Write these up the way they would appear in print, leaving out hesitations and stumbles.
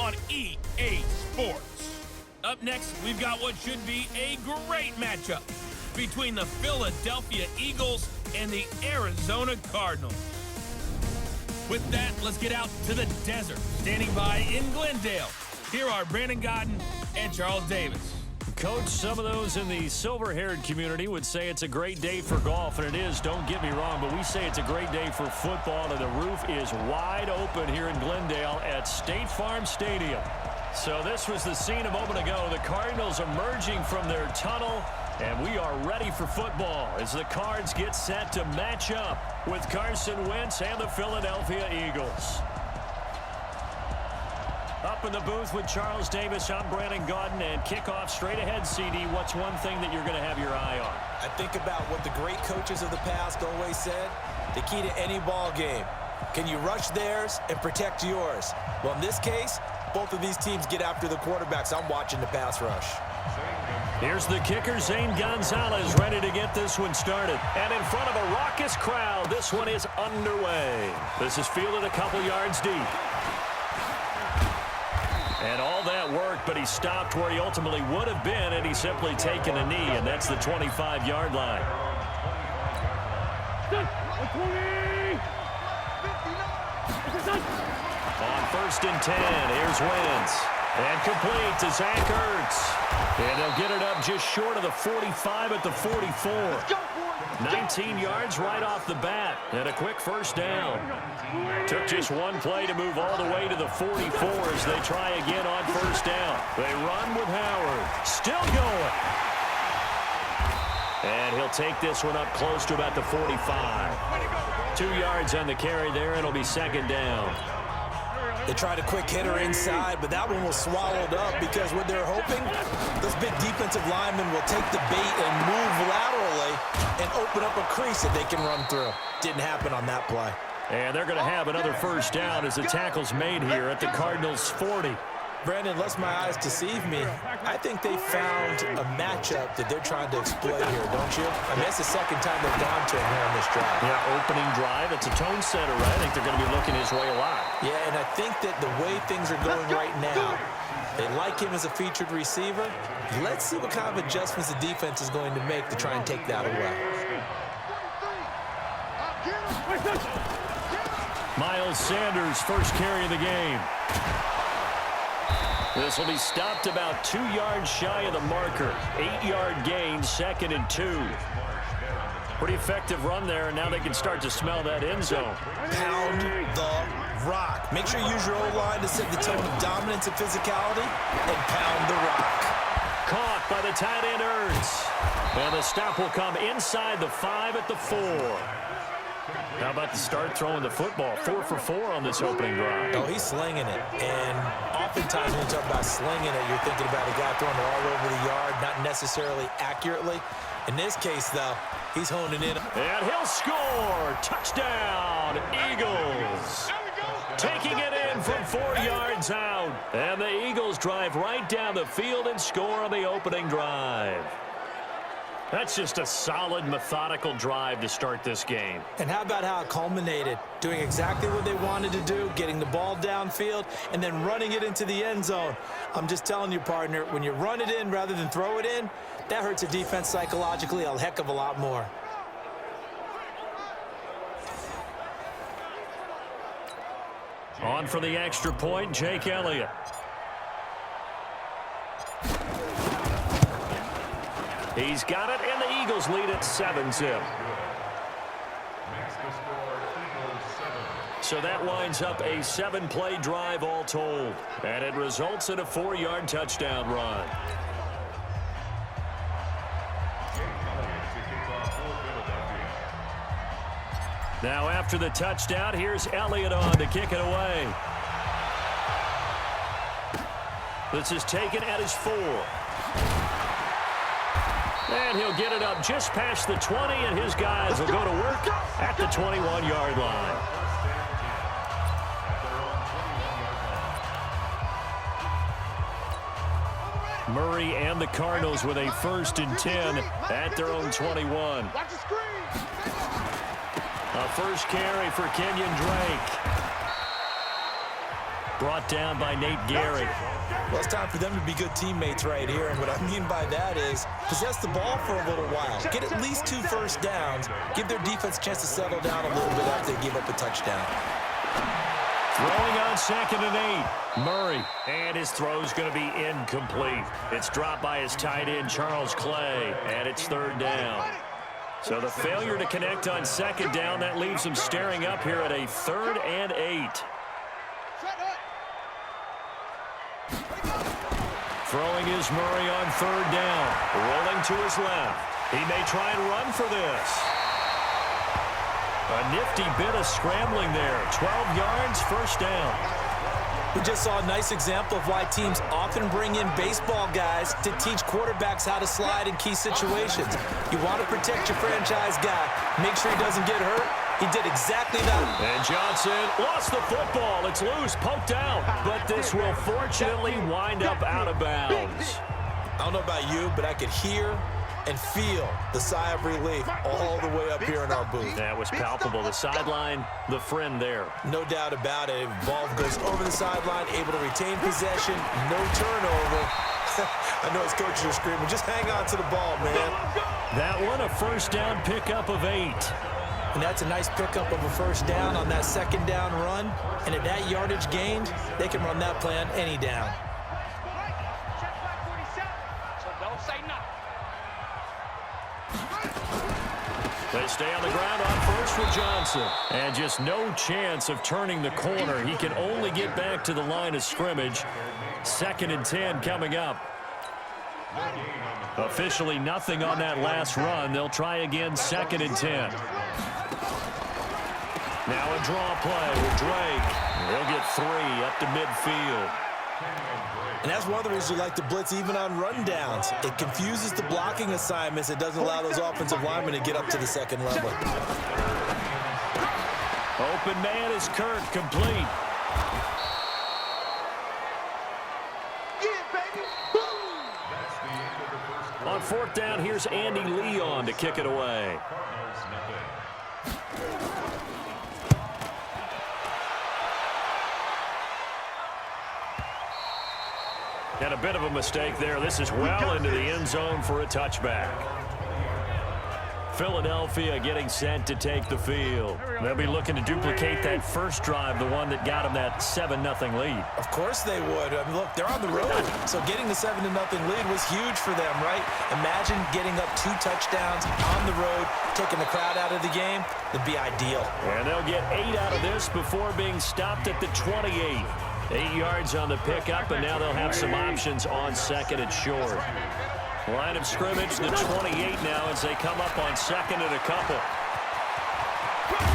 on EA Sports. Up next, we've got what should be a great matchup between the Philadelphia Eagles and the Arizona Cardinals. With that, let's get out to the desert. Standing by in Glendale, here are Brandon Godden and Charles Davis. Coach, some of those in the silver-haired community would say it's a great day for golf, and it is, don't get me wrong, but we say it's a great day for football, and the roof is wide open here in Glendale at State Farm Stadium. So this was the scene a moment ago. The Cardinals emerging from their tunnel, and we are ready for football as the Cards get set to match up with Carson Wentz and the Philadelphia Eagles. Up in the booth with Charles Davis, I'm Brandon Godden, and kickoff straight ahead, CD. What's one thing that you're going to have your eye on? I think about what the great coaches of the past always said. The key to any ball game. Can you rush theirs and protect yours? Well, in this case, both of these teams get after the quarterbacks. I'm watching the pass rush. Here's the kicker, Zane Gonzalez, ready to get this one started. And in front of a raucous crowd, this one is underway. This is fielded a couple yards deep. And all that work, but he stopped where he ultimately would have been had he simply taken a knee, and that's the 25-yard line. On 1st and 10, here's Wentz. And complete to Zach Ertz. And they'll get it up just short of the 45 at the 44. 19 yards right off the bat, and a quick first down. Took just one play to move all the way to the 44 as they try again on first down. They run with Howard. Still going. And he'll take this one up close to about the 45. 2 yards on the carry there, and it'll be second down. They tried a quick hitter inside, but that one was swallowed up because what they're hoping, those big defensive linemen will take the bait and move laterally and open up a crease that they can run through. Didn't happen on that play. And they're going to have another first down as the tackle's made here at the Cardinals' 40. Brandon, lest my eyes deceive me, I think they found a matchup that they're trying to exploit here, don't you? I mean, that's the second time they've gone to him here on this drive. Yeah, opening drive. It's a tone setter, right? I think they're going to be looking his way a lot. Yeah, and I think that the way things are going right now, they like him as a featured receiver. Let's see what kind of adjustments the defense is going to make to try and take that away. Miles Sanders, first carry of the game. This will be stopped about 2 yards shy of the marker. 8-yard gain, 2nd and 2. Pretty effective run there, and now they can start to smell that end zone. Pound the rock. Make sure you use your O-line to set the tone of dominance and physicality, and pound the rock. Caught by the tight end Ertz. And the stop will come inside the 5 at the 4. How about the start throwing the football? 4 for 4 on this opening drive. Oh, he's slinging it. And oftentimes when you talk about slinging it, you're thinking about a guy throwing it all over the yard, not necessarily accurately. In this case, though, he's honing in. And he'll score. Touchdown, Eagles. Taking it in from 4 yards out. And the Eagles drive right down the field and score on the opening drive. That's just a solid, methodical drive to start this game. And how about how it culminated? Doing exactly what they wanted to do, getting the ball downfield, and then running it into the end zone. I'm just telling you, partner, when you run it in rather than throw it in, that hurts a defense psychologically a heck of a lot more. On for the extra point, Jake Elliott. He's got it, and the Eagles lead at 7-zip. So that winds up a 7-play drive all told, and it results in a 4-yard touchdown run. Now after the touchdown, here's Elliott on to kick it away. This is taken at his 4. And he'll get it up just past the 20, and his guys will go to work at the 21-yard line. Murray and the Cardinals with a 1st and 10 at their own 21. A first carry for Kenyon Drake. brought down by Nate Gehrig. Well, it's time for them to be good teammates right here, and what I mean by that is possess the ball for a little while. Get at least 2 first downs. Give their defense a chance to settle down a little bit after they give up a touchdown. Throwing on 2nd and 8. Murray. And his throw's going to be incomplete. It's dropped by his tight end, Charles Clay, and it's 3rd down. So the failure to connect on 2nd down, that leaves them staring up here at a 3rd and 8. Throwing is Murray on 3rd down. Rolling to his left. He may try and run for this. A nifty bit of scrambling there. 12 yards, 1st down. We just saw a nice example of why teams often bring in baseball guys to teach quarterbacks how to slide in key situations. You want to protect your franchise guy. Make sure he doesn't get hurt. He did exactly that. And Johnson lost the football. It's loose, poked out. But this will fortunately wind up out of bounds. I don't know about you, but I could hear and feel the sigh of relief all the way up here in our booth. That was palpable. The sideline, the friend there. No doubt about it. Ball goes over the sideline, able to retain possession, no turnover. I know his coaches are screaming, just hang on to the ball, man. That one, a 1st down pickup of 8. And that's a nice pickup of a 1st down on that 2nd down run. And at that yardage gained, they can run that play on any down. They stay on the ground on 1st with Johnson. And just no chance of turning the corner. He can only get back to the line of scrimmage. 2nd and 10 coming up. Officially nothing on that last run. They'll try again 2nd and 10. Now a draw play with Drake. They'll get 3 up to midfield. And that's one of the reasons we like to blitz even on rundowns. It confuses the blocking assignments. It doesn't allow those offensive linemen to get up to the 2nd level. Open man is Kirk, complete. On 4th down, here's Andy Leon to kick it away. And a bit of a mistake there. This is well into the end zone for a touchback. Philadelphia getting set to take the field. They'll be looking to duplicate that first drive, the one that got them that 7-0 lead. Of course they would. I mean, look, they're on the road, so getting the 7-0 lead was huge for them, right? Imagine getting up 2 touchdowns on the road, taking the crowd out of the game. It'd be ideal. And they'll get 8 out of this before being stopped at the 28. 8 yards on the pickup, and now they'll have some options on 2nd and short. Line of scrimmage, the 28 now as they come up on 2nd and a couple.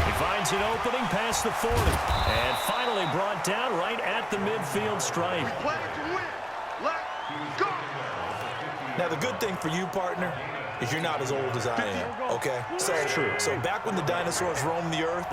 He finds an opening past the 40. And finally brought down right at the midfield stripe. Now, the good thing for you, partner, is you're not as old as I am, okay? So back when the dinosaurs roamed the earth,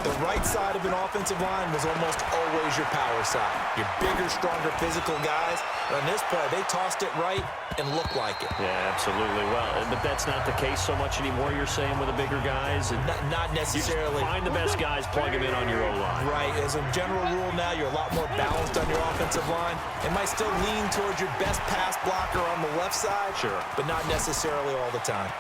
the right side of an offensive line was almost always your power side. Your bigger, stronger, physical guys. And on this play, they tossed it right and looked like it. Yeah, absolutely. Well, but that's not the case so much anymore, you're saying, with the bigger guys? Not necessarily. You find the best guys, plug them in on your O-line. Right. As a general rule now, you're a lot more balanced on your offensive line. It might still lean towards your best pass blocker on the left side, sure, but not necessarily all the time.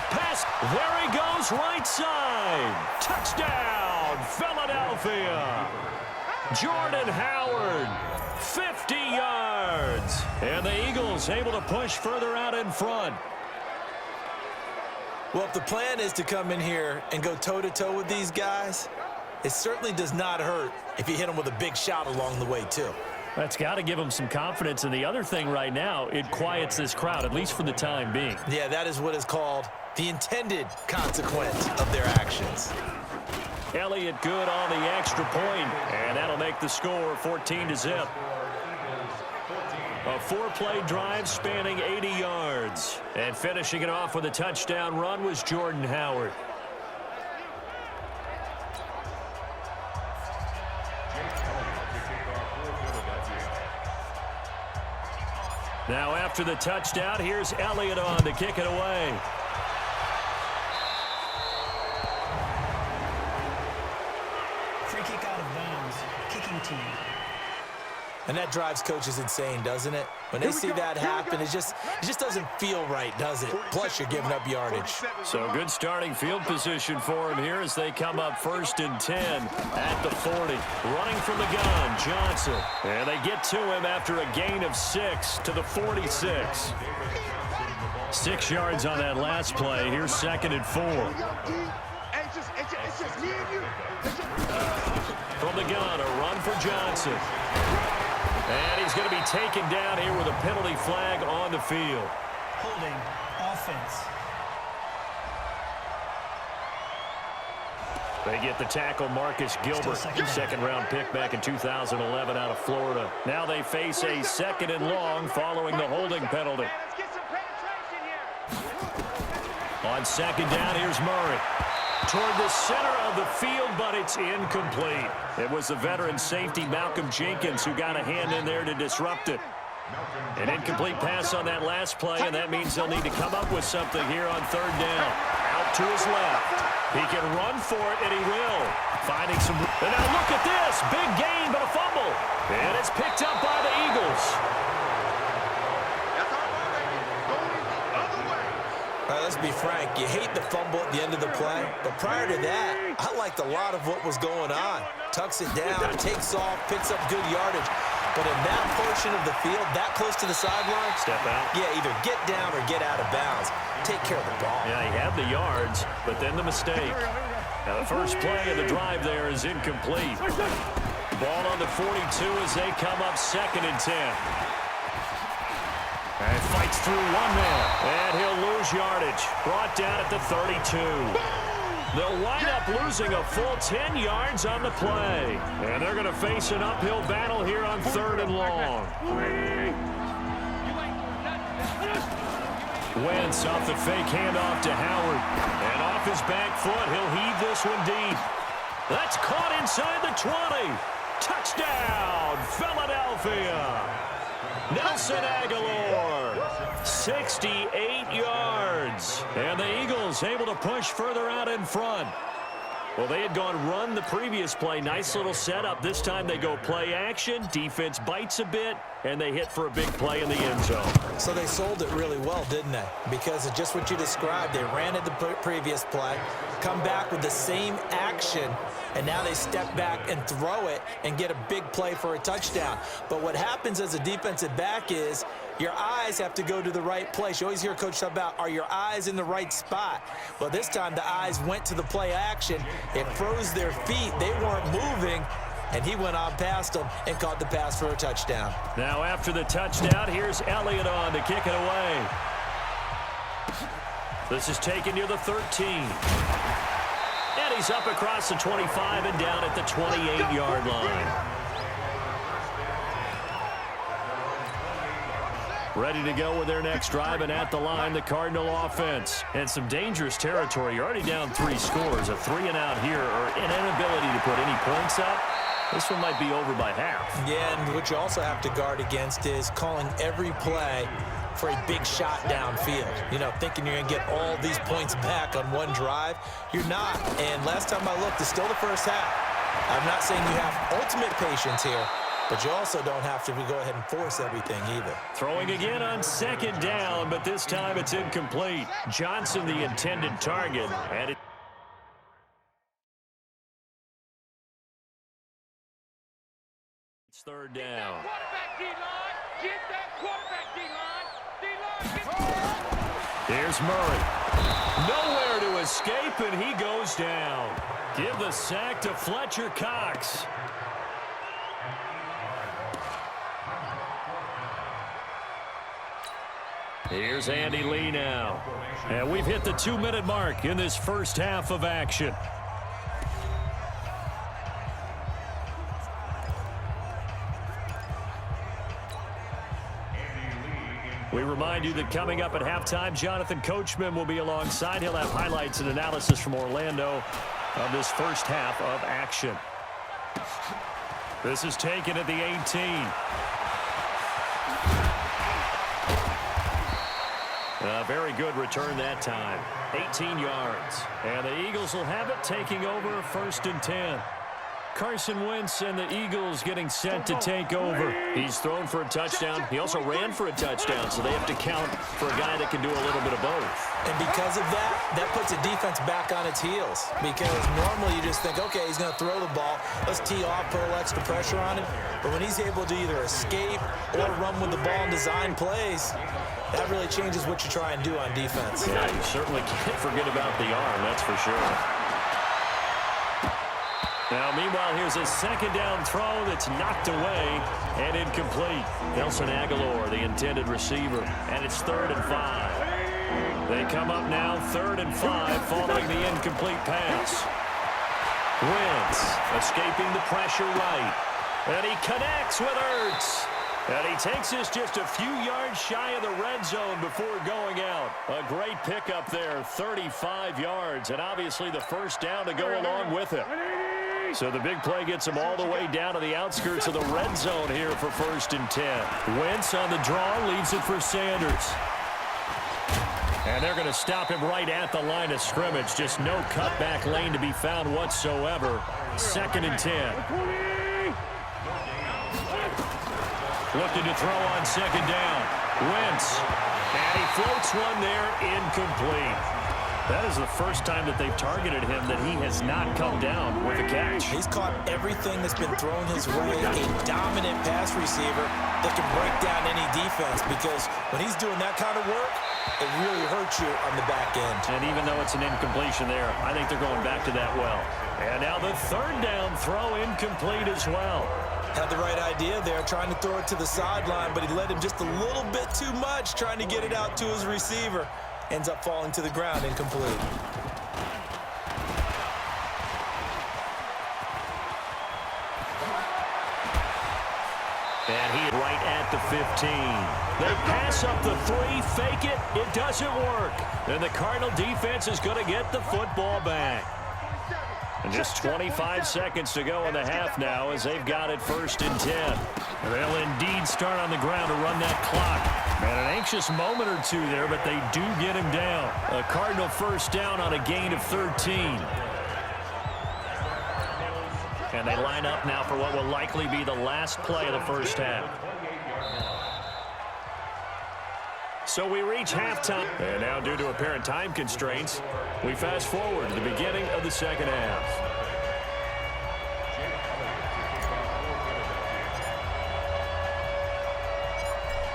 Pass. There he goes, right side. Touchdown, Philadelphia. Jordan Howard, 50 yards. And the Eagles able to push further out in front. Well, if the plan is to come in here and go toe-to-toe with these guys, it certainly does not hurt if you hit them with a big shot along the way, too. That's got to give them some confidence. And the other thing right now, it quiets this crowd, at least for the time being. Yeah, that is what is called the intended consequence of their actions. Elliott good on the extra point, and that'll make the score 14-0. A 4-play drive spanning 80 yards. And finishing it off with a touchdown run was Jordan Howard. Now after the touchdown, here's Elliott on to kick it away. Free kick out of bounds. Kicking And that drives coaches insane, doesn't it? When they see that happen, it just doesn't feel right, does it? Plus, you're giving up yardage. So good starting field position for him here as they come up 1st and 10 at the 40. Running from the gun, Johnson. And they get to him after a gain of 6 to the 46. 6 yards on that last play. Here's 2nd and 4. From the gun, a run for Johnson. And he's going to be taken down here with a penalty flag on the field. Holding offense. They get the tackle, Marcus Gilbert, second-round pick back in 2011 out of Florida. Now they face a 2nd and long following the holding penalty. On 2nd down, here's Murray. Toward the center of the field, but it's incomplete. It was the veteran safety, Malcolm Jenkins, who got a hand in there to disrupt it. An incomplete pass on that last play, and that means they'll need to come up with something here on 3rd down. Out to his left. He can run for it, and he will. Finding some... And now look at this. Big gain, but a fumble. And it's picked up by the Eagles. Let's be frank, you hate the fumble at the end of the play, but prior to that, I liked a lot of what was going on. Tucks it down, takes off, picks up good yardage. But in that portion of the field, that close to the sideline, step out. Yeah, either get down or get out of bounds. Take care of the ball. Yeah, he had the yards, but then the mistake. Now the first play of the drive there is incomplete. Ball on the 42 as they come up 2nd and 10. And fights through one man. And he'll lose yardage. Brought down at the 32. They'll wind up losing a full 10 yards on the play. And they're going to face an uphill battle here on 3rd and long. Wentz off the fake handoff to Howard. And off his back foot, he'll heave this one deep. That's caught inside the 20. Touchdown, Philadelphia. Nelson Aguilar, 68 yards. And the Eagles able to push further out in front. Well, they had gone run the previous play. Nice little setup. This time they go play action. Defense bites a bit, and they hit for a big play in the end zone. So they sold it really well, didn't they? Because of just what you described. They ran at the previous play, come back with the same action, and now they step back and throw it and get a big play for a touchdown. But what happens as a defensive back is your eyes have to go to the right place. You always hear Coach talk about, are your eyes in the right spot? Well, this time the eyes went to the play action. It froze their feet. They weren't moving, and he went on past them and caught the pass for a touchdown. Now after the touchdown, here's Elliott on to kick it away. This is taken near the 13. And he's up across the 25 and down at the 28-yard line. Ready to go with their next drive, and at the line, the Cardinal offense. And some dangerous territory. You're already down 3 scores. A 3-and-out here, or an inability to put any points up. This one might be over by half. Yeah, and what you also have to guard against is calling every play for a big shot downfield. You know, thinking you're going to get all these points back on one drive. You're not. And last time I looked, it's still the first half. I'm not saying you have ultimate patience here, but you also don't have to go ahead and force everything either. Throwing again on 2nd down, but this time it's incomplete. Johnson, the intended target. And it's 3rd down. Here's Murray. Nowhere to escape, and he goes down. Give the sack to Fletcher Cox. Here's Andy Lee now. And we've hit the 2-minute mark in this first half of action. We remind you that coming up at halftime, Jonathan Coachman will be alongside. He'll have highlights and analysis from Orlando of this first half of action. This is taken at the 18. A very good return that time. 18 yards. And the Eagles will have it, taking over 1st and 10. Carson Wentz and the Eagles getting set to take over. He's thrown for a touchdown. He also ran for a touchdown, so they have to count for a guy that can do a little bit of both. And because of that, that puts the defense back on its heels. Because normally you just think, okay, he's going to throw the ball. Let's tee off, put a little extra pressure on him. But when he's able to either escape or run with the ball and design plays, that really changes what you try and do on defense. Yeah, you certainly can't forget about the arm, that's for sure. Now, meanwhile, here's a second down throw that's knocked away and incomplete. Nelson Aguilar, the intended receiver, and it's 3rd and 5. They come up now 3rd and 5 following the incomplete pass. Wentz escaping the pressure right. And he connects with Ertz. And he takes us just a few yards shy of the red zone before going out. A great pickup there, 35 yards, and obviously the first down to go along with it. So the big play gets him all the way down to the outskirts of the red zone here for 1st and 10. Wentz on the draw, leaves it for Sanders. And they're going to stop him right at the line of scrimmage. Just no cutback lane to be found whatsoever. 2nd and 10. Looking to throw on 2nd down. Wentz. And he floats one there, incomplete. That is the first time that they've targeted him that he has not come down with a catch. He's caught everything that's been thrown his way. A dominant pass receiver that can break down any defense, because when he's doing that kind of work, it really hurts you on the back end. And even though it's an incompletion there, I think they're going back to that well. And now the 3rd down throw incomplete as well. Had the right idea there, trying to throw it to the sideline, but he led him just a little bit too much, trying to get it out to his receiver. Ends up falling to the ground, incomplete. And he right at the 15. They pass up the 3, fake it. It doesn't work. And the Cardinal defense is going to get the football back. And just 25 seconds to go in the half now as they've got it 1st and 10. And they'll indeed start on the ground to run that clock. And an anxious moment or two there, but they do get him down. A Cardinal 1st down on a gain of 13. And they line up now for what will likely be the last play of the 1st half. So we reach halftime. And now, due to apparent time constraints, we fast forward to the beginning of the 2nd half.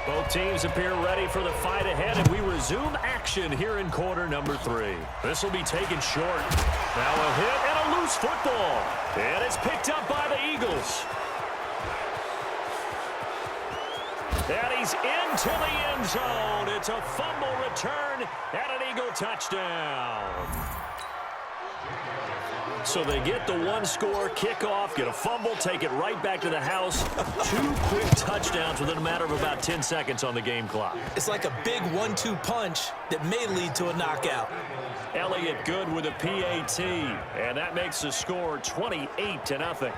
Both teams appear ready for the fight ahead, and we resume action here in quarter number 3. This will be taken short. Now a hit and a loose football. And it's picked up by the Eagles. And he's into the end zone. It's a fumble return and an Eagle touchdown. So they get the 1-score kickoff, get a fumble, take it right back to the house. 2 quick touchdowns within a matter of about 10 seconds on the game clock. It's like a big 1-2 punch that may lead to a knockout. Elliott good with a PAT, and that makes the score 28-0.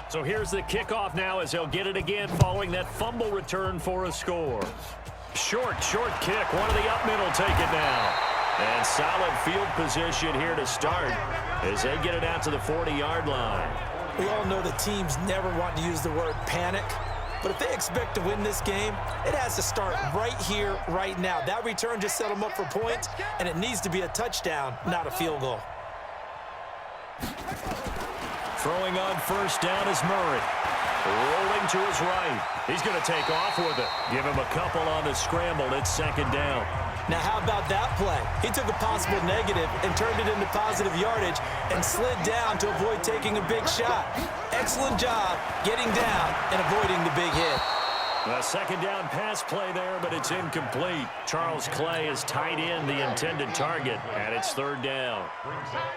So here's the kickoff now as they'll get it again following that fumble return for a score. Short kick. One of the up middle take it now. And solid field position here to start as they get it out to the 40-yard line. We all know the teams never want to use the word panic, but if they expect to win this game, it has to start right here, right now. That return just set them up for points, and it needs to be a touchdown, not a field goal. Throwing on 1st down is Murray. Rolling to his right. He's going to take off with it. Give him a couple on the scramble. It's 2nd down. Now, how about that play? He took a possible negative and turned it into positive yardage and slid down to avoid taking a big shot. Excellent job getting down and avoiding the big hit. A 2nd down pass play there, but it's incomplete. Charles Clay has tied in the intended target, and it's 3rd down.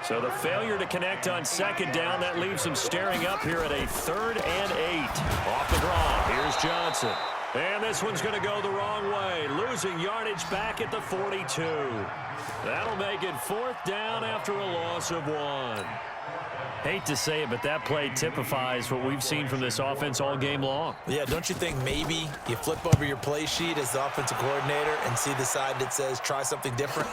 So the failure to connect on 2nd down, that leaves him staring up here at a 3rd and 8. Off the draw, here's Johnson. And this one's going to go the wrong way, losing yardage back at the 42. That'll make it 4th down after a loss of 1. Hate to say it, but that play typifies what we've seen from this offense all game long. Yeah, don't you think maybe you flip over your play sheet as the offensive coordinator and see the side that says try something different?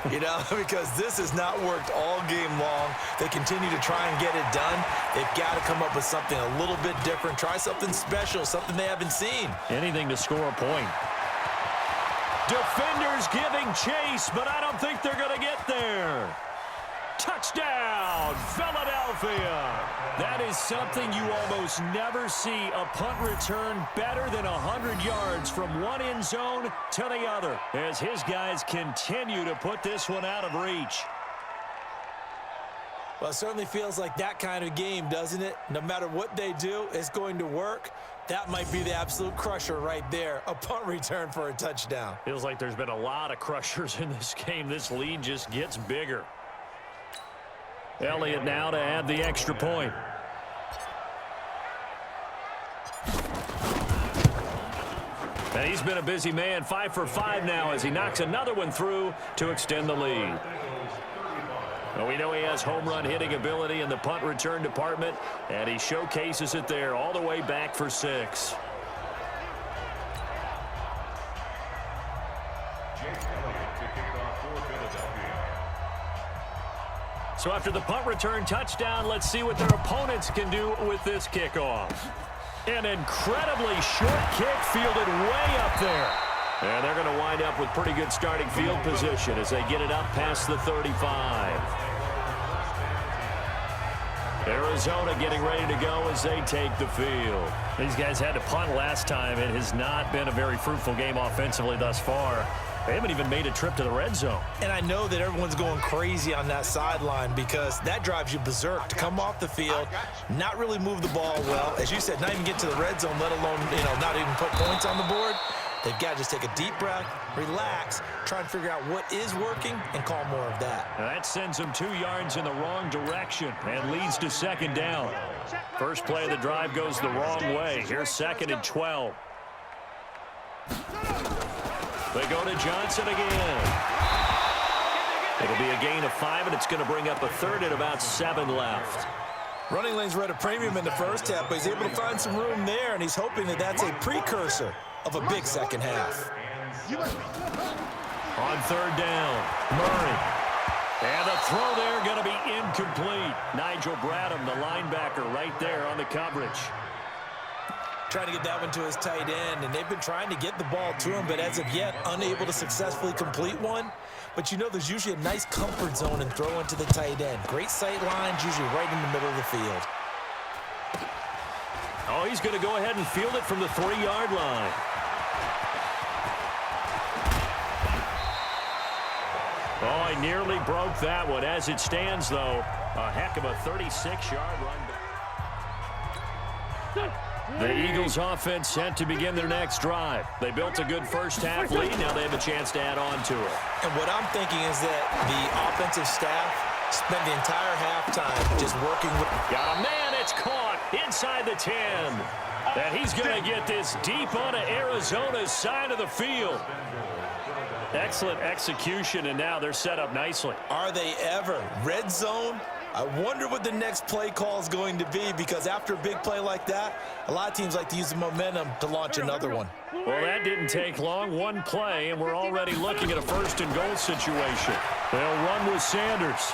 Because this has not worked all game long. They continue to try and get it done. They've got to come up with something a little bit different. Try something special, something they haven't seen. Anything to score a point. Defenders giving chase, but I don't think they're going to get there. Touchdown, Philadelphia. That is something you almost never see. A punt return better than 100 yards from one end zone to the other as his guys continue to put this one out of reach. Well, it certainly feels like that kind of game, doesn't it? No matter what they do, it's going to work. That might be the absolute crusher right there. A punt return for a touchdown. Feels like there's been a lot of crushers in this game. This lead just gets bigger. Elliott now to add the extra point. And he's been a busy man, 5 for 5 now as he knocks another one through to extend the lead. Well, we know he has home run hitting ability in the punt return department, and he showcases it there all the way back for 6. So after the punt return touchdown, let's see what their opponents can do with this kickoff. An incredibly short kick fielded way up there. And they're going to wind up with pretty good starting field position as they get it up past the 35. Arizona getting ready to go as they take the field. These guys had to punt last time. It has not been a very fruitful game offensively thus far. They haven't even made a trip to the red zone. And I know that everyone's going crazy on that sideline because that drives you berserk to come off the field, not really move the ball well. As you said, not even get to the red zone, let alone, not even put points on the board. They've got to just take a deep breath, relax, try and figure out what is working, and call more of that. And that sends them 2 yards in the wrong direction and leads to second down. First play of the drive goes the wrong way. Here's 2nd and 12. They go to Johnson again. It'll be a gain of 5, and it's going to bring up a 3rd and about 7 left. Running lanes were at a premium in the first half, but he's able to find some room there, and he's hoping that that's a precursor of a big second half. On 3rd down, Murray. And the throw there going to be incomplete. Nigel Bradham, the linebacker, right there on the coverage. Trying to get that one to his tight end, and they've been trying to get the ball to him, but as of yet, unable to successfully complete one. But there's usually a nice comfort zone and throw into the tight end. Great sight lines, usually right in the middle of the field. Oh, he's going to go ahead and field it from the 3-yard line. Oh, he nearly broke that one. As it stands, though, a heck of a 36-yard run. The Eagles offense set to begin their next drive. They built a good first-half lead. Now they have a chance to add on to it. And what I'm thinking is that the offensive staff spent the entire halftime just working with... Got a man, it's caught inside the 10. And he's going to get this deep onto Arizona's side of the field. Excellent execution, and now they're set up nicely. Are they ever? Red zone? I wonder what the next play call is going to be, because after a big play like that, a lot of teams like to use the momentum to launch another one. Well, that didn't take long. One play, and we're already looking at a 1st and goal situation. They'll run with Sanders.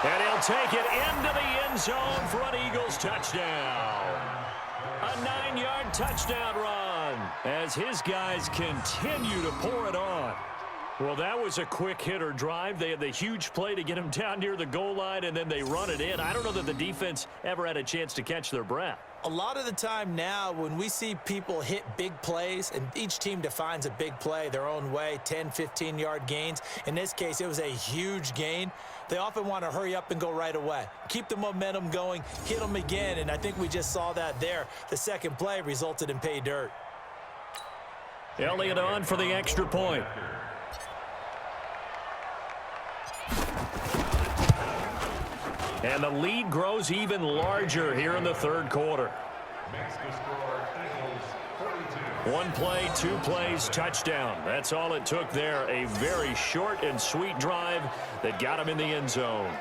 And he'll take it into the end zone for an Eagles touchdown. A 9-yard touchdown run as his guys continue to pour it on. Well, that was a quick hitter drive. They had the huge play to get him down near the goal line, and then they run it in. I don't know that the defense ever had a chance to catch their breath. A lot of the time now when we see people hit big plays, and each team defines a big play their own way, 10, 15-yard gains. In this case, it was a huge gain. They often want to hurry up and go right away. Keep the momentum going, hit them again, and I think we just saw that there. The second play resulted in pay dirt. Elliott on for the extra point. And the lead grows even larger here in the 3rd quarter. 1 play, 2 plays, touchdown. That's all it took there. A very short and sweet drive that got him in the end zone.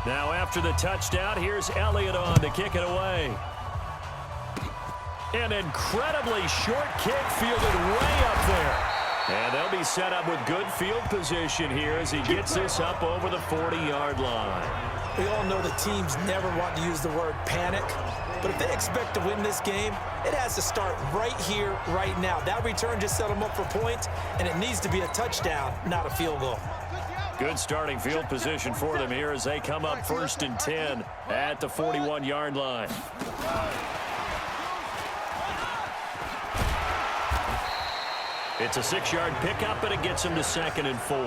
Now after the touchdown, here's Elliott on to kick it away. An incredibly short kick fielded way up there. And they'll be set up with good field position here as he gets this up over the 40-yard line. We all know the teams never want to use the word panic, but if they expect to win this game, it has to start right here, right now. That return just set them up for points, and it needs to be a touchdown, not a field goal. Good starting field position for them here as they come up 1st and 10 at the 41-yard line. It's a 6-yard pickup, and it gets him to 2nd and 4.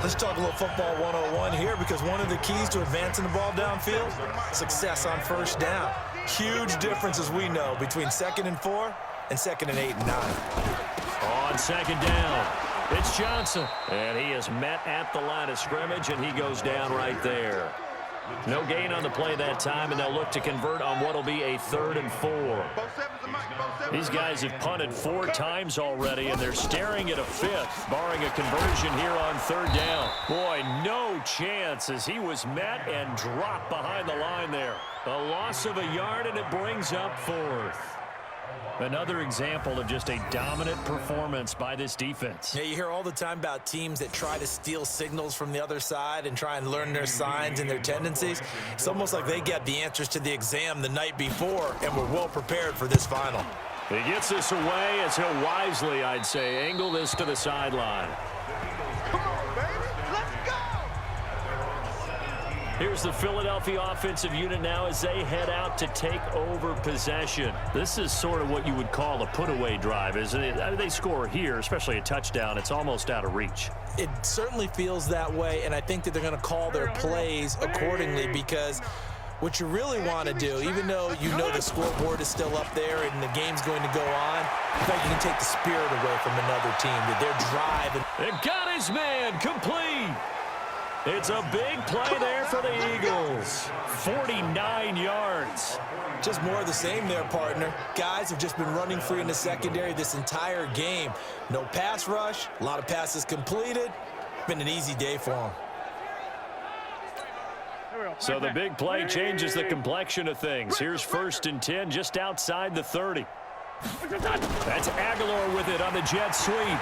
Let's talk a little football 101 here, because one of the keys to advancing the ball downfield, success on 1st down. Huge difference, as we know, between 2nd and 4 and 2nd and 8 and 9. On 2nd down, it's Johnson. And he is met at the line of scrimmage, and he goes down right there. No gain on the play that time, and they'll look to convert on what will be a 3rd and 4. These guys have punted 4 times already, and they're staring at a 5th, barring a conversion here on 3rd down. Boy, no chance as he was met and dropped behind the line there. A loss of a yard, and it brings up 4th. Another example of just a dominant performance by this defense. Yeah, you hear all the time about teams that try to steal signals from the other side and try and learn their signs and their tendencies. It's almost like they get the answers to the exam the night before and were well prepared for this final. He gets this away as he'll wisely, I'd say, angle this to the sideline. Come on, baby. Let's go. Here's the Philadelphia offensive unit now as they head out to take over possession. This is sort of what you would call a put-away drive, isn't it? I mean, they score here, especially a touchdown. It's almost out of reach. It certainly feels that way, and I think that they're going to call their plays accordingly, because what you really want to do, even though you know the scoreboard is still up there and the game's going to go on, in fact, you can take the spirit away from another team, that they're driving. It got his man complete. It's a big play there for the Eagles. 49 yards. Just more of the same there, partner. Guys have just been running free in the secondary this entire game. No pass rush, a lot of passes completed. Been an easy day for them. So the big play changes the complexion of things. Here's 1st and 10 just outside the 30. That's Aguilar with it on the jet sweep.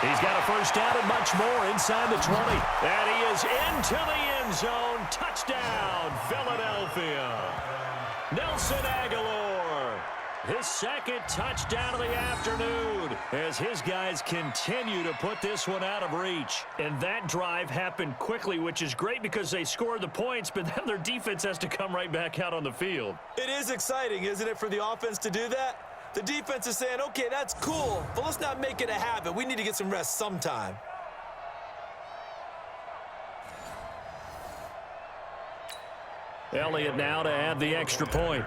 He's got a 1st down and much more inside the 20. And he is into the end zone. Touchdown, Philadelphia. Nelson Aguilar, his 2nd touchdown of the afternoon as his guys continue to put this one out of reach. And that drive happened quickly, which is great because they scored the points, but then their defense has to come right back out on the field. It is exciting, isn't it, for the offense to do that? The defense is saying, okay, that's cool, but let's not make it a habit. We need to get some rest sometime. Elliott now to add the extra point.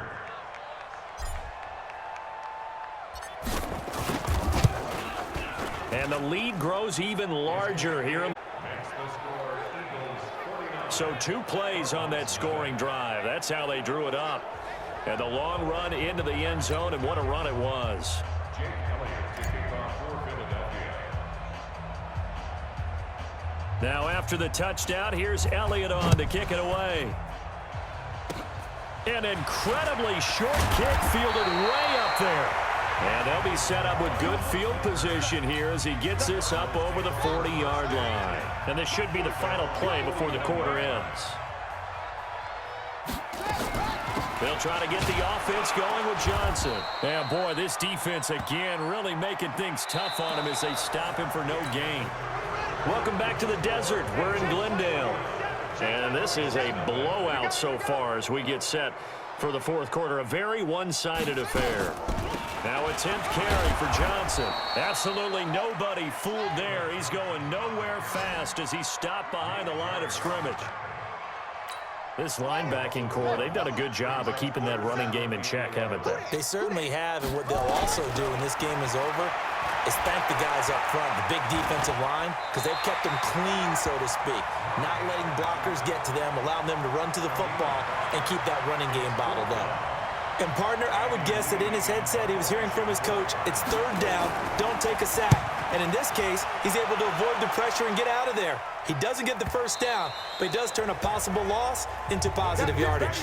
And the lead grows even larger here. So 2 plays on that scoring drive. That's how they drew it up. And the long run into the end zone, and what a run it was. Now after the touchdown, here's Elliott on to kick it away. An incredibly short kick fielded way up there. And they'll be set up with good field position here as he gets this up over the 40-yard line. And this should be the final play before the quarter ends. They'll try to get the offense going with Johnson. And boy, this defense again really making things tough on him as they stop him for no gain. Welcome back to the desert. We're in Glendale. And this is a blowout so far as we get set for the 4th quarter. A very one-sided affair. Now a 10th carry for Johnson. Absolutely nobody fooled there. He's going nowhere fast as he stopped behind the line of scrimmage. This linebacking core, they've done a good job of keeping that running game in check, haven't they? They certainly have, and what they'll also do when this game is over is thank the guys up front, the big defensive line, because they've kept them clean, so to speak. Not letting blockers get to them, allowing them to run to the football and keep that running game bottled up. And, partner, I would guess that in his headset he was hearing from his coach, it's 3rd down, don't take a sack. And in this case, he's able to avoid the pressure and get out of there. He doesn't get the first down, but he does turn a possible loss into positive yardage.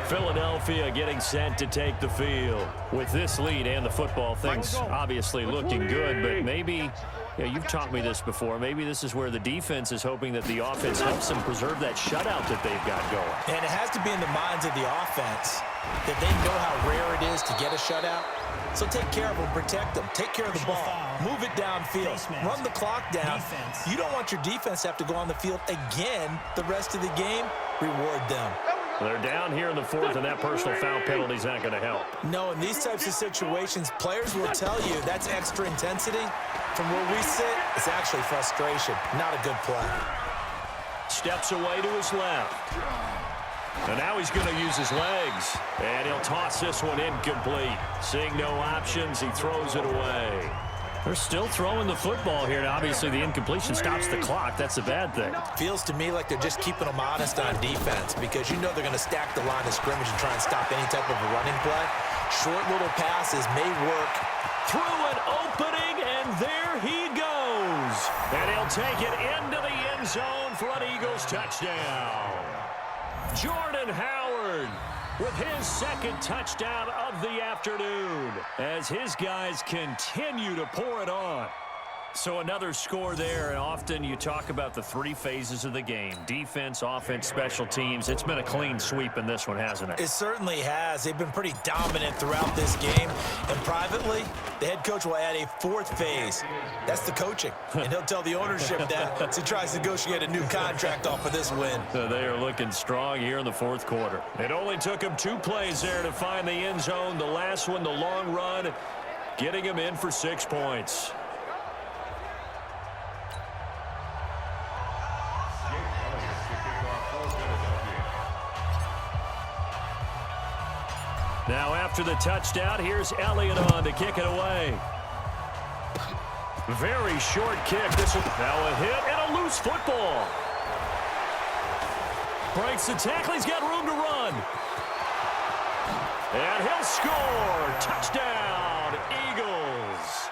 Philadelphia getting set to take the field. With this lead and the football, things obviously looking good, but maybe, you've taught me this before, maybe this is where the defense is hoping that the offense helps them preserve that shutout that they've got going. And it has to be in the minds of the offense that they know how rare it is to get a shutout. So take care of them, protect them, take care of the ball, move it downfield, run the clock down. You don't want your defense to have to go on the field again the rest of the game. Reward them. They're down here in the fourth, and that personal foul penalty is not going to help. No, in these types of situations, players will tell you that's extra intensity. From where we sit, it's actually frustration, not a good play. Steps away to his left. And now he's going to use his legs. And he'll toss this one incomplete. Seeing no options, he throws it away. They're still throwing the football here. Now, obviously, the incompletion stops the clock. That's a bad thing. Feels to me like they're just keeping them honest on defense because you know they're going to stack the line of scrimmage and try and stop any type of a running play. Short little passes may work. Through an opening, and there he goes. And he'll take it into the end zone for an Eagles touchdown. Jordan Howard with his second touchdown of the afternoon as his guys continue to pour it on. So another score there, and often you talk about the three phases of the game: defense, offense, special teams. It's been a clean sweep in this one, hasn't it? It certainly has. They've been pretty dominant throughout this game. And privately, the head coach will add a fourth phase. That's the coaching. And he'll tell the ownership that as he tries to negotiate a new contract off of this win. They are looking strong here in the fourth quarter. It only took him 2 plays there to find the end zone. The last one, the long run, getting him in for 6 points. Now after the touchdown, here's Elliott on to kick it away. Very short kick. This is now a hit and a loose football. Breaks the tackle. He's got room to run. And he'll score. Touchdown, Eagles.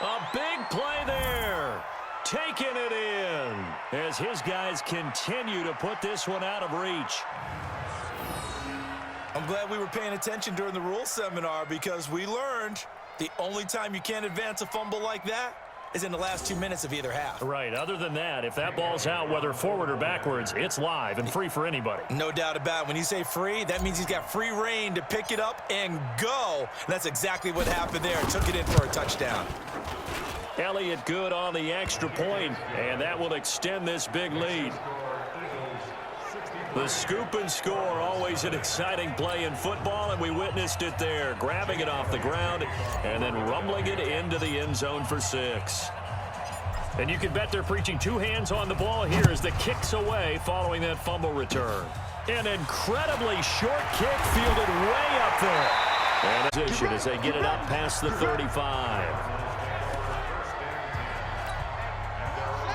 A big play there. Taking it in as his guys continue to put this one out of reach. I'm glad we were paying attention during the rules seminar because we learned the only time you can't advance a fumble like that is in the last 2 minutes of either half. Right. Other than that, if that ball's out, whether forward or backwards, it's live and free for anybody. No doubt about it. When you say free, that means he's got free reign to pick it up and go. And that's exactly what happened there. Took it in for a touchdown. Elliott good on the extra point, and that will extend this big lead. The scoop and score, always an exciting play in football, and we witnessed it there. Grabbing it off the ground and then rumbling it into the end zone for 6. And you can bet they're preaching 2 hands on the ball here as the kick's away following that fumble return. An incredibly short kick fielded way up there. And position as they get it up past the 35.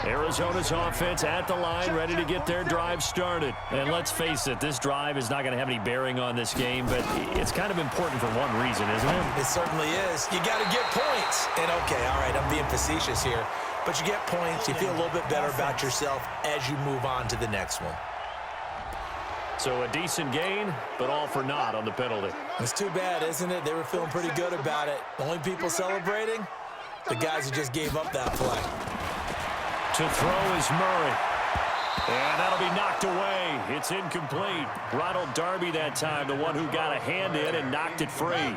Arizona's offense at the line, ready to get their drive started. And let's face it, this drive is not going to have any bearing on this game, but it's kind of important for one reason, isn't it? It certainly is. You got to get points. And, okay, all right, I'm being facetious here. But you get points, you feel a little bit better about yourself as you move on to the next one. So a decent gain, but all for naught on the penalty. It's too bad, isn't it? They were feeling pretty good about it. The only people celebrating, the guys who just gave up that play. To throw is Murray. And that'll be knocked away. It's incomplete. Ronald Darby that time, the one who got a hand in and knocked it free.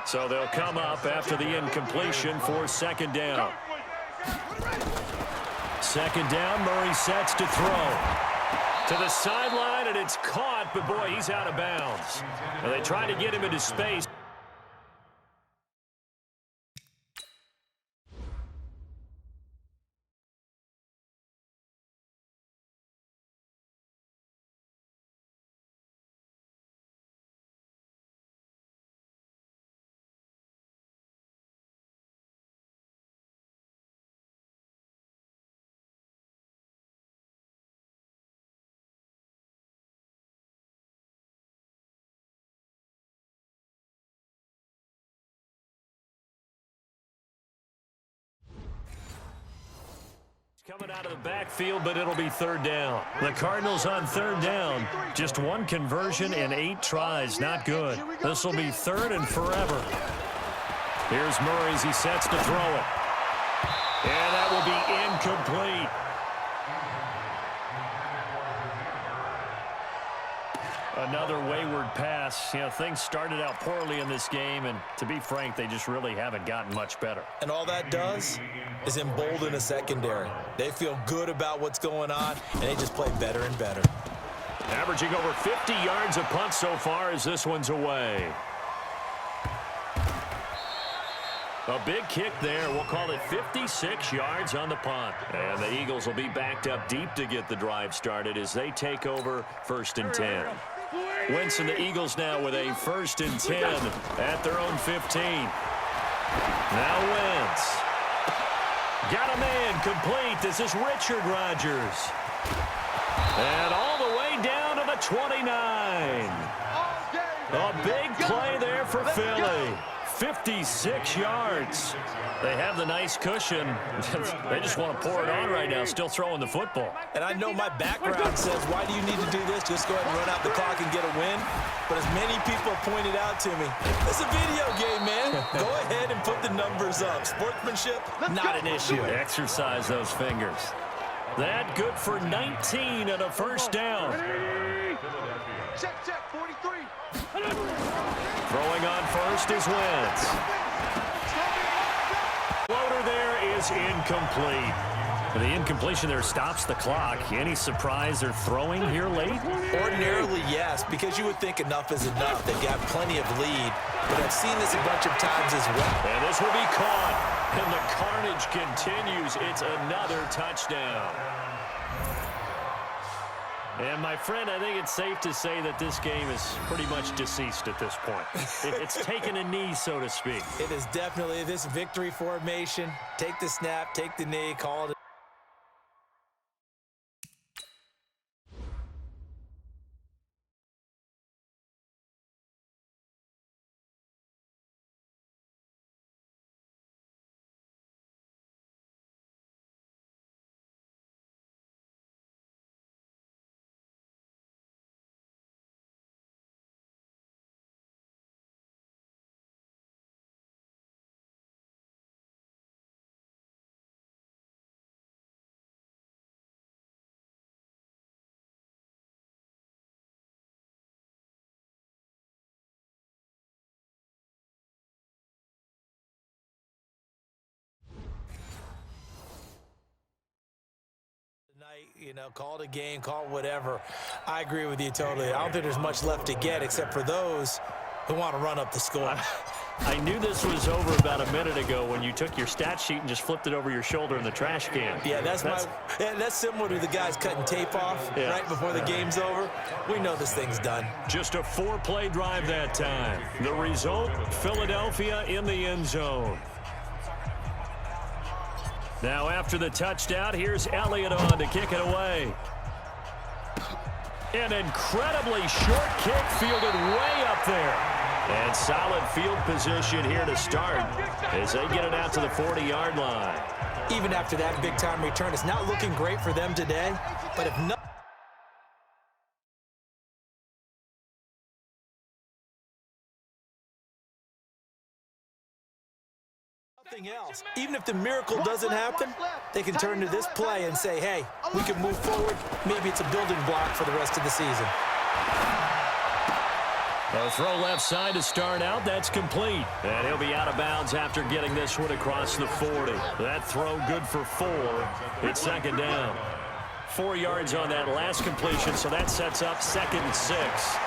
So they'll come up after the incompletion for second down. Second down, Murray sets to throw. To the sideline, and it's caught, but boy, he's out of bounds. And they try to get him into space. Coming out of the backfield, but it'll be third down. The Cardinals on third down. Just one conversion in 8 tries. Not good. This will be third and forever. Here's Murray as he sets to throw it. And that will be incomplete. Another wayward pass. You know, things started out poorly in this game, and to be frank, they just really haven't gotten much better. And all that does is embolden a secondary. They feel good about what's going on, and they just play better and better. Averaging over 50 yards a punt so far as this one's away. A big kick there. We'll call it 56 yards on the punt. And the Eagles will be backed up deep to get the drive started as they take over 1st and 10. Wentz and the Eagles now with a 1st and 10 at their own 15. Now Wentz. Got a man complete. This is Richard Rodgers. And all the way down to the 29. A big play there for Philly. 56 yards. They have the nice cushion. They just want to pour it on right now, still throwing the football. And I know my background says, why do you need to do this? Just go ahead and run out the clock and get a win. But as many people have pointed out to me, it's a video game, man. Go ahead and put the numbers up. Sportsmanship, not an issue. Exercise those fingers. That good for 19 and a 1st down. Check, 43. Throwing on first is Wentz. Floater there is incomplete. The incompletion there stops the clock. Any surprise they're throwing here late? Ordinarily, yes, because you would think enough is enough. They've got plenty of lead, but I've seen this a bunch of times as well. And this will be caught, and the carnage continues. It's another touchdown. And, my friend, I think it's safe to say that this game is pretty much deceased at this point. It's taken a knee, so to speak. It is definitely this victory formation. Take the snap, take the knee, call it. You know, call it a game, call it whatever. I agree with you totally. I don't think there's much left to get except for those who want to run up the score. I knew this was over about a minute ago when you took your stat sheet and just flipped it over your shoulder in the trash can. Yeah, that's similar to the guys cutting tape off right before the game's over. We know this thing's done. Just a 4-play drive that time. The result, Philadelphia in the end zone. Now after the touchdown, here's Elliott on to kick it away. An incredibly short kick fielded way up there. And solid field position here to start as they get it out to the 40-yard line. Even after that big-time return, it's not looking great for them today, but if not, nothing else. Even if the miracle doesn't happen, they can turn to this play and say, hey, we can move forward. Maybe it's a building block for the rest of the season. A throw left side to start out. That's complete. And he'll be out of bounds after getting this one across the 40. That throw good for 4. It's 2nd down. 4 yards on that last completion, so that sets up 2nd and 6.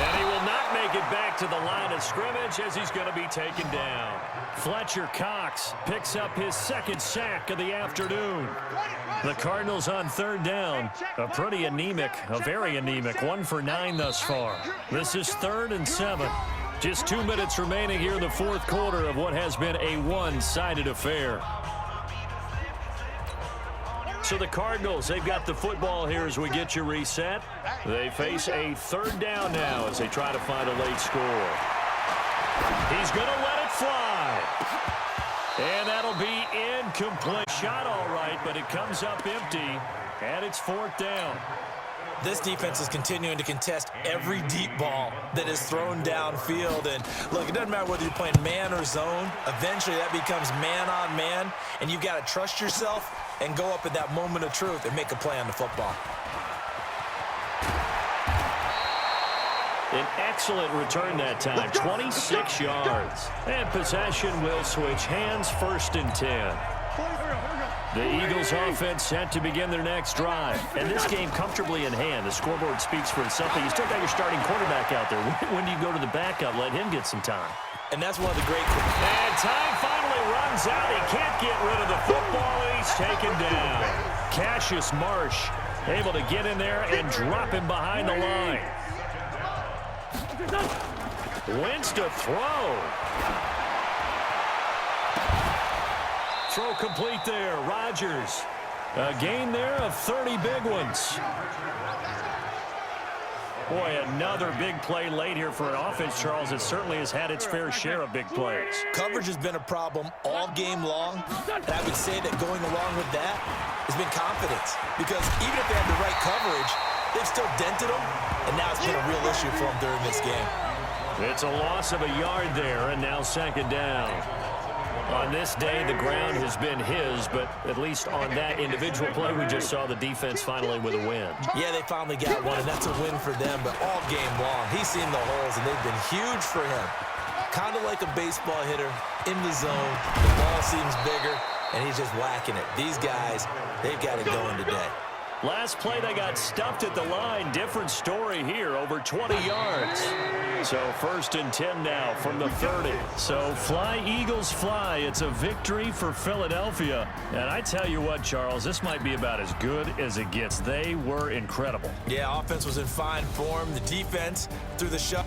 And he will not make it back to the line of scrimmage as he's going to be taken down. Fletcher Cox picks up his 2nd sack of the afternoon. The Cardinals on 3rd down. A pretty anemic, a very anemic 1 for 9 thus far. This is 3rd and 7. Just 2 minutes remaining here in the 4th quarter of what has been a one-sided affair. So the Cardinals, they've got the football here as we get you reset. They face a 3rd down now as they try to find a late score. He's going to let it fly. And that'll be incomplete. Shot all right, but it comes up empty, and it's 4th down. This defense is continuing to contest every deep ball that is thrown downfield. And look, it doesn't matter whether you're playing man or zone. Eventually, that becomes man on man, and you've got to trust yourself and go up at that moment of truth and make a play on the football. An excellent return that time, 26 yards. And possession will switch hands, 1st and 10. The Eagles offense set to begin their next drive. And this game comfortably in hand. The scoreboard speaks for itself. But you still got your starting quarterback out there. When do you go to the backup? Let him get some time. And that's one of the great... And time finally runs out. He can't get rid of the football, and he's taken down. Cassius Marsh able to get in there and drop him behind the line. Wentz to throw. Throw complete there. Rodgers. A gain there of 30 big ones. Boy, another big play late here for an offense, Charles. It certainly has had its fair share of big plays. Coverage has been a problem all game long, and I would say that going along with that has been confidence. Because even if they had the right coverage, they've still dented them, and now it's been a real issue for them during this game. It's a loss of a yard there, and now 2nd down. On this day, the ground has been his, but at least on that individual play, we just saw the defense finally with a win. Yeah, they finally got one, and that's a win for them, but all game long, he's seen the holes, and they've been huge for him. Kind of like a baseball hitter in the zone. The ball seems bigger, and he's just whacking it. These guys, they've got it going today. Last play, they got stuffed at the line. Different story here, over 20 yards. So 1st and 10 now from the 30. So fly, Eagles, fly. It's a victory for Philadelphia. And I tell you what, Charles, this might be about as good as it gets. They were incredible. Yeah, offense was in fine form. The defense through the shut.